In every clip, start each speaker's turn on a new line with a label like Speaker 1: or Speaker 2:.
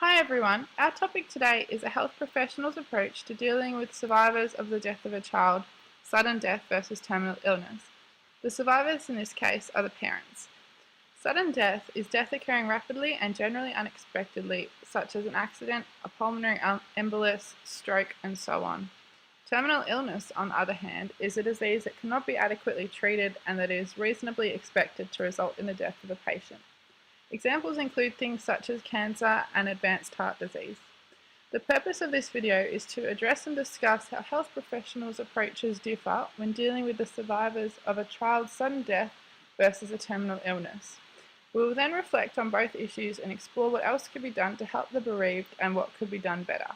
Speaker 1: Hi everyone, our topic today is a health professional's approach to dealing with survivors of the death of a child, sudden death versus terminal illness. The survivors in this case are the parents. Sudden death is death occurring rapidly and generally unexpectedly, such as an accident, a pulmonary embolus, stroke, and so on. Terminal illness, on the other hand, is a disease that cannot be adequately treated and that is reasonably expected to result in the death of a patient. Examples include things such as cancer and advanced heart disease. The purpose of this video is to address and discuss how health professionals' approaches differ when dealing with the survivors of a child's sudden death versus a terminal illness. We will then reflect on both issues and explore what else could be done to help the bereaved and what could be done better.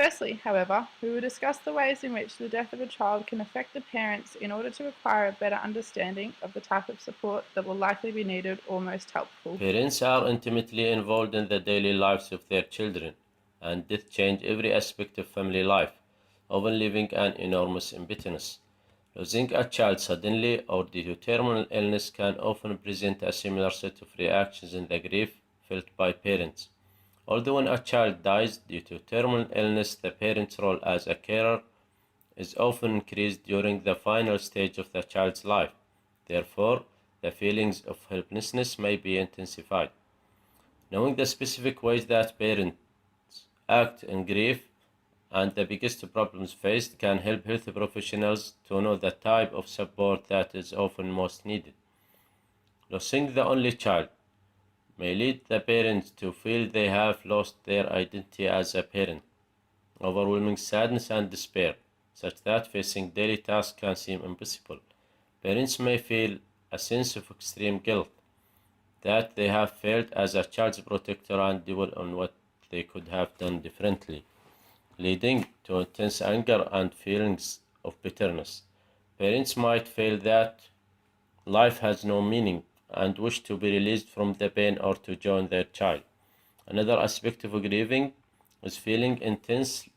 Speaker 1: Firstly, however, we will discuss the ways in which the death of a child can affect the parents in order to acquire a better understanding of the type of support that will likely be needed or most helpful.
Speaker 2: Parents are intimately involved in the daily lives of their children, and death changes every aspect of family life, often leaving an enormous impetus. Losing a child suddenly or due to terminal illness can often present a similar set of reactions in the grief felt by parents. Although when a child dies due to terminal illness, the parent's role as a carer is often increased during the final stage of the child's life. Therefore, the feelings of helplessness may be intensified. Knowing the specific ways that parents act in grief and the biggest problems faced can help health professionals to know the type of support that is often most needed. Losing the only child may lead the parents to feel they have lost their identity as a parent, overwhelming sadness and despair, such that facing daily tasks can seem impossible. Parents may feel a sense of extreme guilt that they have failed as a child's protector and dwell on what they could have done differently, leading to intense anger and feelings of bitterness. Parents might feel that life has no meaning and wish to be released from the pain or to join their child. Another aspect of grieving is feeling intense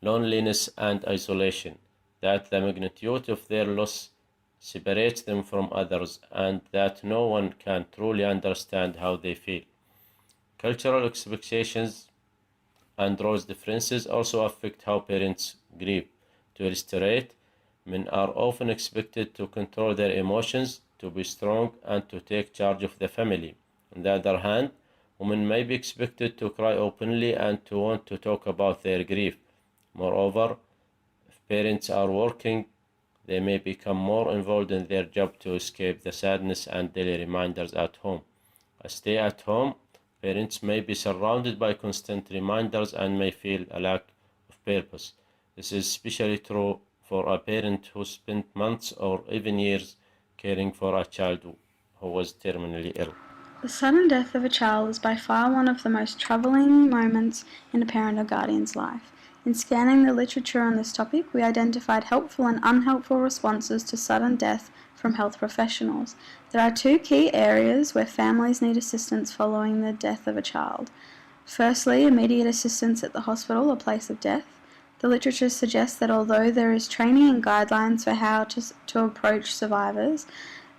Speaker 2: loneliness and isolation, that the magnitude of their loss separates them from others and that no one can truly understand how they feel. Cultural expectations and roles differences also affect how parents grieve. To illustrate, men are often expected to control their emotions, to be strong, and to take charge of the family. On the other hand, women may be expected to cry openly and to want to talk about their grief. Moreover, if parents are working, they may become more involved in their job to escape the sadness and daily reminders at home. A stay at home, parents may be surrounded by constant reminders and may feel a lack of purpose. This is especially true for a parent who spent months or even years caring for a child who was terminally ill.
Speaker 3: The sudden death of a child is by far one of the most troubling moments in a parent or guardian's life. In scanning the literature on this topic, we identified helpful and unhelpful responses to sudden death from health professionals. There are two key areas where families need assistance following the death of a child. Firstly, immediate assistance at the hospital or place of death. The literature suggests that although there is training and guidelines for how to approach survivors,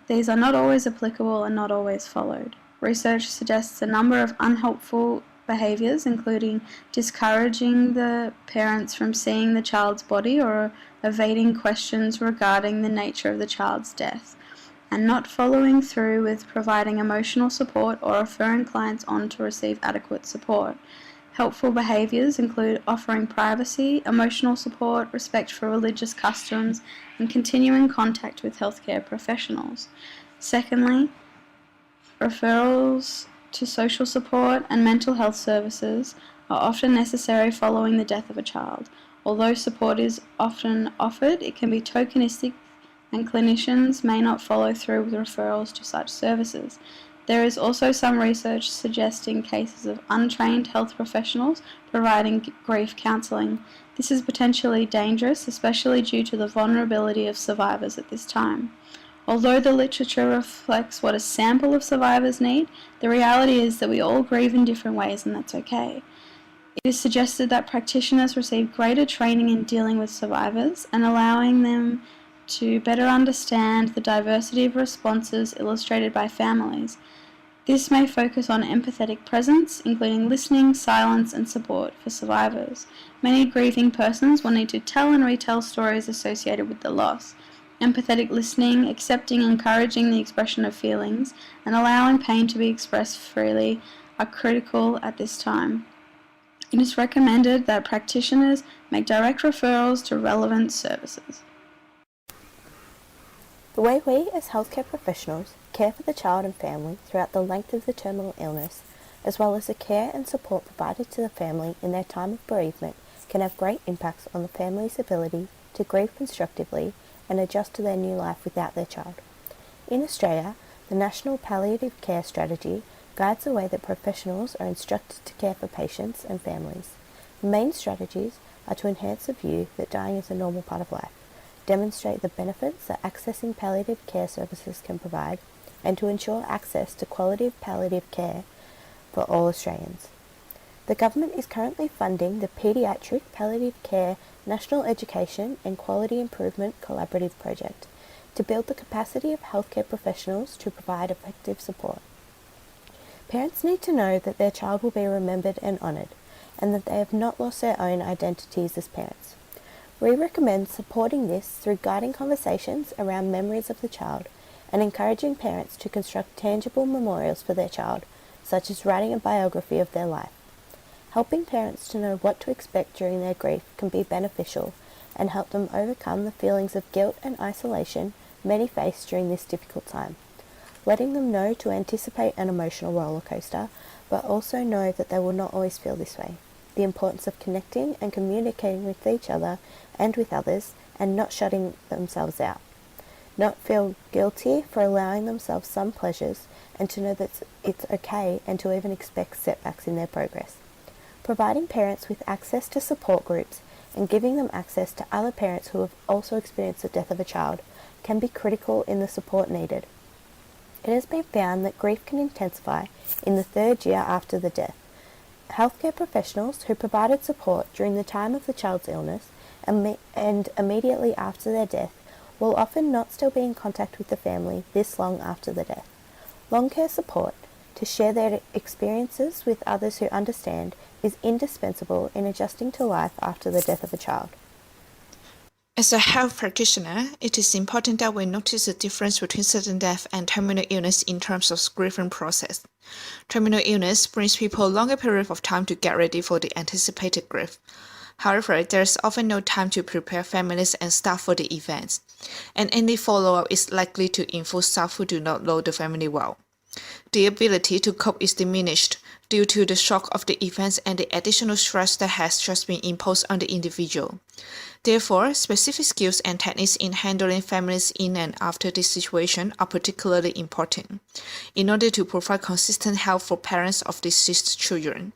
Speaker 3: these are not always applicable and not always followed. Research suggests a number of unhelpful behaviors, including discouraging the parents from seeing the child's body or evading questions regarding the nature of the child's death, and not following through with providing emotional support or referring clients on to receive adequate support. Helpful behaviors include offering privacy, emotional support, respect for religious customs, and continuing contact with healthcare professionals. Secondly, referrals to social support and mental health services are often necessary following the death of a child. Although support is often offered, it can be tokenistic and clinicians may not follow through with referrals to such services. There is also some research suggesting cases of untrained health professionals providing grief counselling. This is potentially dangerous, especially due to the vulnerability of survivors at this time. Although the literature reflects what a sample of survivors need, the reality is that we all grieve in different ways, and that's okay. It is suggested that practitioners receive greater training in dealing with survivors and allowing them to better understand the diversity of responses illustrated by families. This may focus on empathetic presence, including listening, silence, and support for survivors. Many grieving persons will need to tell and retell stories associated with the loss. Empathetic listening, accepting and encouraging the expression of feelings, and allowing pain to be expressed freely are critical at this time. It is recommended that practitioners make direct referrals to relevant services.
Speaker 4: The way we, as healthcare professionals, care for the child and family throughout the length of the terminal illness, as well as the care and support provided to the family in their time of bereavement, can have great impacts on the family's ability to grieve constructively and adjust to their new life without their child. In Australia, the National Palliative Care Strategy guides the way that professionals are instructed to care for patients and families. The main strategies are to enhance the view that dying is a normal part of life, demonstrate the benefits that accessing palliative care services can provide, and to ensure access to quality palliative care for all Australians. The government is currently funding the Paediatric Palliative Care National Education and Quality Improvement Collaborative Project to build the capacity of healthcare professionals to provide effective support. Parents need to know that their child will be remembered and honoured, and that they have not lost their own identities as parents. We recommend supporting this through guiding conversations around memories of the child and encouraging parents to construct tangible memorials for their child, such as writing a biography of their life. Helping parents to know what to expect during their grief can be beneficial and help them overcome the feelings of guilt and isolation many face during this difficult time. Letting them know to anticipate an emotional roller coaster, but also know that they will not always feel this way. The importance of connecting and communicating with each other and with others, and not shutting themselves out. Not feel guilty for allowing themselves some pleasures, and to know that it's okay, and to even expect setbacks in their progress. Providing parents with access to support groups and giving them access to other parents who have also experienced the death of a child can be critical in the support needed. It has been found that grief can intensify in the third year after the death. Healthcare professionals who provided support during the time of the child's illness and immediately after their death will often not still be in contact with the family this long after the death. Long care support, to share their experiences with others who understand, is indispensable in adjusting to life after the death of a child.
Speaker 5: As a health practitioner, it is important that we notice the difference between sudden death and terminal illness in terms of grieving process. Terminal illness brings people a longer period of time to get ready for the anticipated grief. However, there is often no time to prepare families and staff for the events, and any follow-up is likely to involve staff who do not know the family well. The ability to cope is diminished due to the shock of the events and the additional stress that has just been imposed on the individual. Therefore, specific skills and techniques in handling families in and after this situation are particularly important, in order to provide consistent help for parents of deceased children.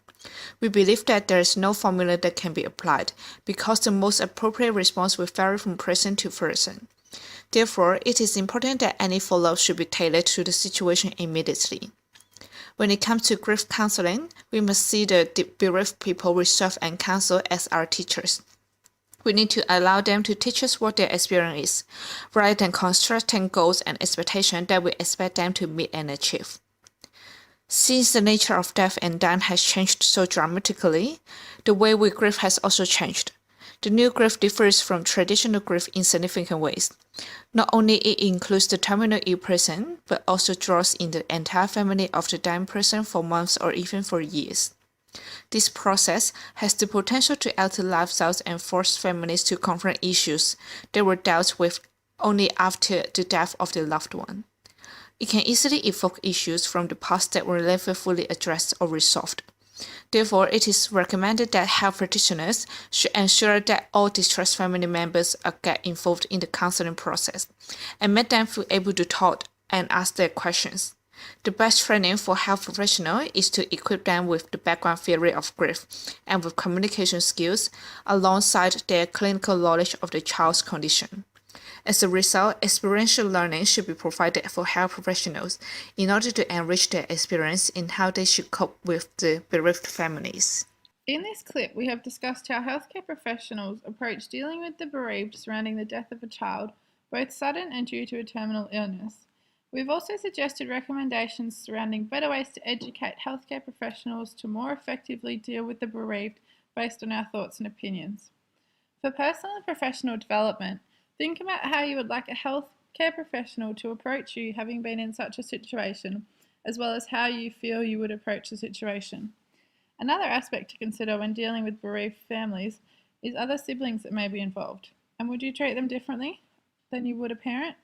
Speaker 5: We believe that there is no formula that can be applied, because the most appropriate response will vary from person to person. Therefore, it is important that any follow-up should be tailored to the situation immediately. When it comes to grief counseling, we must see the bereaved people we serve and counsel as our teachers. We need to allow them to teach us what their experience is, rather than constructing goals and expectations that we expect them to meet and achieve. Since the nature of death and dying has changed so dramatically, the way we grieve has also changed. The new grief differs from traditional grief in significant ways. Not only it includes the terminal ill person, but also draws in the entire family of the dying person for months or even for years. This process has the potential to alter lifestyles and force families to confront issues that were dealt with only after the death of their loved one. It can easily evoke issues from the past that were never fully addressed or resolved. Therefore, it is recommended that health practitioners should ensure that all distressed family members get involved in the counseling process and make them feel able to talk and ask their questions. The best training for health professionals is to equip them with the background theory of grief and with communication skills alongside their clinical knowledge of the child's condition. As a result, experiential learning should be provided for health professionals in order to enrich their experience in how they should cope with the bereaved families.
Speaker 1: In this clip, we have discussed how healthcare professionals approach dealing with the bereaved surrounding the death of a child, both sudden and due to a terminal illness. We've also suggested recommendations surrounding better ways to educate healthcare professionals to more effectively deal with the bereaved based on our thoughts and opinions. For personal and professional development, think about how you would like a healthcare professional to approach you having been in such a situation, as well as how you feel you would approach the situation. Another aspect to consider when dealing with bereaved families is other siblings that may be involved. And would you treat them differently than you would a parent?